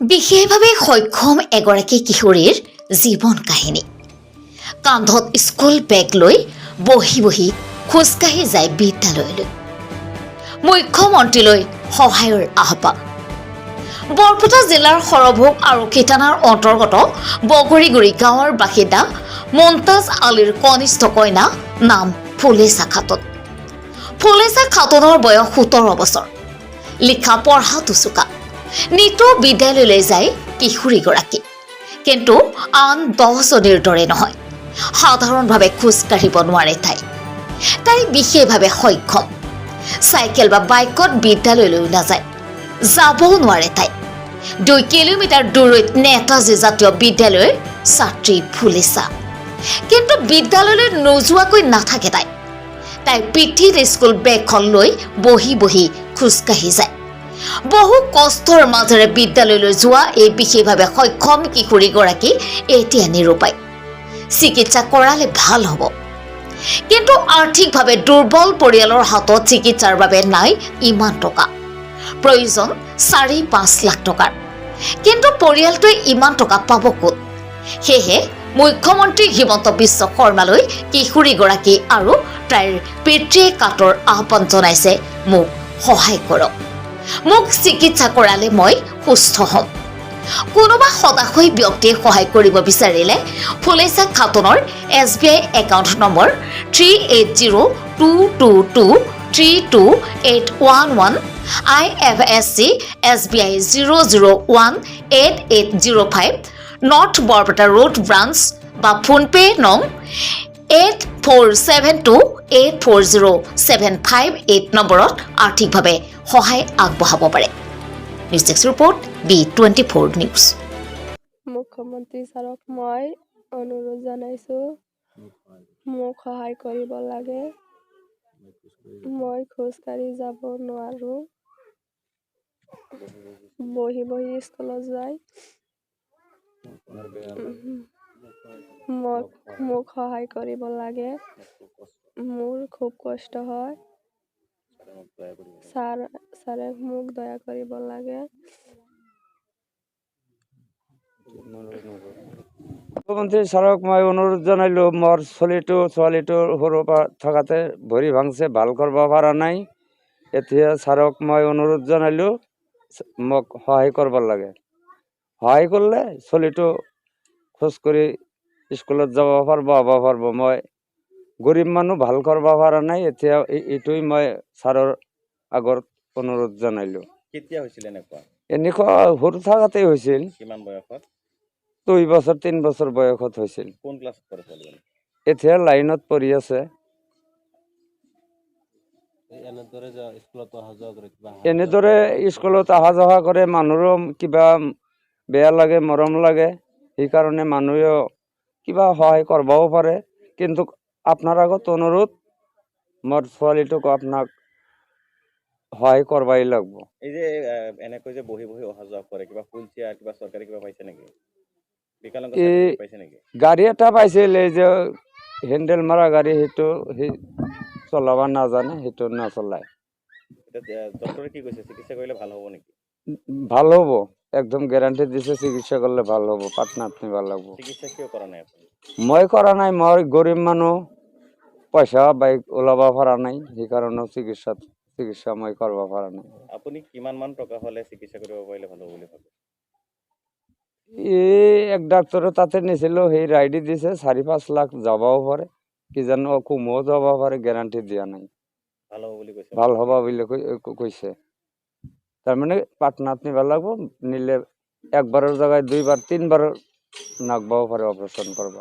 বিশেষভাৱে সক্ষম এগৰাকী কিশোৰীৰ জীৱন কাহিনী। কান্ধত স্কুল বেগ লৈ বহি বহি খোজকাঢ়ি যায় বিদ্যালয়লৈ। মুখ্যমন্ত্ৰীলৈ সহায়ৰ আহ্বান। বৰপেটা জিলাৰ সৰভোগ আৰক্ষী থানাৰ অন্তৰ্গত বগৰীগুৰি গাঁৱৰ বাসিন্দা মন্তাজ আলীৰ কনিষ্ঠ কন্যা নাম ফুলেছা খাতুন। ফুলেছা খাতুনৰ বয়স 17 বছৰ। লিখা পঢ়াটো চোকা। নিতৌ বিদ্যালয়লৈ যায় কিশোৰীগৰাকী, কিন্তু আন 10জনীৰ দৰে নহয়। সাধাৰণভাৱে খোজ কাঢ়িব নোৱাৰে তাই বিশেষভাৱে সক্ষম। চাইকেল বা বাইকত বিদ্যালয়লৈ নাযায়, যাবও নোৱাৰে তাই। 2 কিলোমিটাৰ দূৰৈত নেতাজী জাতীয় বিদ্যালয়ৰ ছাত্ৰী ফুলেছা। কিন্তু বিদ্যালয়লৈ নোযোৱাকৈ নাথাকে তাই পিঠিত স্কুল বেগখন লৈ বহি বহি খোজকাঢ়ি যায়। বহু কষ্টৰ মাজেৰে বিদ্যালয়লৈ যোৱা এই বিশেষভাৱে সক্ষম কিশোৰীগৰাকী এতিয়া নিৰুপায়। চিকিৎসা কৰালে ভাল হ'ব, কিন্তু আৰ্থিকভাৱে দুৰ্বল পৰিয়ালৰ হাতত চিকিৎসাৰ বাবে নাই ইমান টকা। প্ৰয়োজন 4-5 লাখ টকাৰ, কিন্তু পৰিয়ালটোৱে ইমান টকা পাব ক'ত? সেয়েহে মুখ্যমন্ত্ৰী হিমন্ত বিশ্ব শৰ্মালৈ কিশোৰীগৰাকী আৰু তাইৰ পিতৃয়ে কাতৰ আহ্বান জনাইছে, মোক সহায় কৰক, মোক চিকিৎসা কৰালে মই সুস্থ হ'ম। কোনোবা সদাশয় ব্যক্তিয়ে সহায় কৰিব বিচাৰিলে ফুলেছা খাতুনৰ SBI account number 380222328811, IFSC SBI 0018805, north Barpeta road branch বা ফোনপে নং 8472840758 নম্বৰত আৰ্থিকভাৱে সহায় আগবঢ়াব পাৰে। News desk report B24 news. মুখ্যমন্ত্ৰী ছাৰক মই অনুৰোধ জনাইছোঁ, মোক সহায় কৰিব লাগে। মই খোজকাঢ়ি যাব নোৱাৰোঁ, বহি বহি স্কুলত যায়। মোক সহায় কৰিব লাগে, মোৰ খুব কষ্ট হয়। ছাৰে মোক দয়া কৰিব লাগে। মুখ্যমন্ত্ৰী ছাৰক মই অনুৰোধ জনাইলোঁ, মোৰ ছোৱালীটোৰ সৰুৰ পৰা থকাতে ভৰি ভাঙছে, ভাল কৰিব পৰা নাই। এতিয়া ছাৰক মই অনুৰোধ জনাইলোঁ, মোক সহায় কৰিব লাগে। সহায় কৰিলে ছোৱালীটো খোজকাঢ়ি স্কুলত যাব পাৰিব, হ'ব পাৰিব। মই গৰীব মানুহ, ভাল কৰিব পৰা নাই। এতিয়া এইটোৱেই মই ছাৰৰ আগত অনুৰোধ জনাইলোঁ। কেতিয়া হৈছিল এনেকুৱা সৰু থাকাতেই হৈছিল। কিমান বয়সত? 2 বছৰ 3 বছৰ বয়সত হৈছিল। কোন ক্লাছত পঢ়ে ছোৱালীজনী? এতিয়া লাইনত পঢ়ি আছে। এনেদৰে স্কুলত অহা যোৱা কৰে, মানুহৰো কিবা বেয়া লাগে, মৰম লাগে। সেইকাৰণে মানুহেও কিবা সহায় কৰিবও পাৰে। কিন্তু আপোনাৰ আগত অনুৰোধ, মোৰ ছোৱালীটোক আপোনাক সহায় কৰবাই লাগিব। এই যে এনেকৈ যে বহি বহি অহা যোৱা কৰে, কিবা হুইল চেয়াৰ, কিবা চৰকাৰী কিবা পাইছে নেকি? বিকলাংগ পাইছে নেকি? গাড়ী এটা পাইছিল, এই যে হেণ্ডেল মাৰা গাড়ী, সেইটো সেই চলাব নাজানে, সেইটো নচলায়। ডক্টৰে কি কৈছে, চিকিৎসা কৰিলে ভাল হ'ব নেকি? ভাল হ'ব, একদম গেৰাণ্টি দিছে, চিকিৎসা কৰিলে ভাল হ'ব। পাটনাত নিব লাগিব। চিকিৎসা কিয় কৰা নাই আপুনি? মই কৰা নাই, মই গৰীব মানুহ, পইচা বাইক ওলাব পৰা নাই। সেইকাৰণে চিকিৎসা মই কৰিব পৰা নাই। আপুনি কিমান মান টকা হ'লে চিকিৎসা কৰিব পাৰিলে ভাল হ'ব বুলি ভাবে? এক ডাক্তৰৰ তাতে নিছিলো, সেই ৰাইডি দিছে 4-5 লাখ যাবও পাৰে, কিজানো কমও যাব পাৰে, গেৰাণ্টি দিয়া নাই। ভাল হ'ব বুলি কৈছে? ভাল হ'ব বুলি কৈছে। তাৰমানে পাটনাত নিব লাগিব, নিলে 1 বাৰৰ জেগাত 2 বাৰ 3 বাৰ নাগবাও পাৰে অপাৰেশ্যন কৰিব।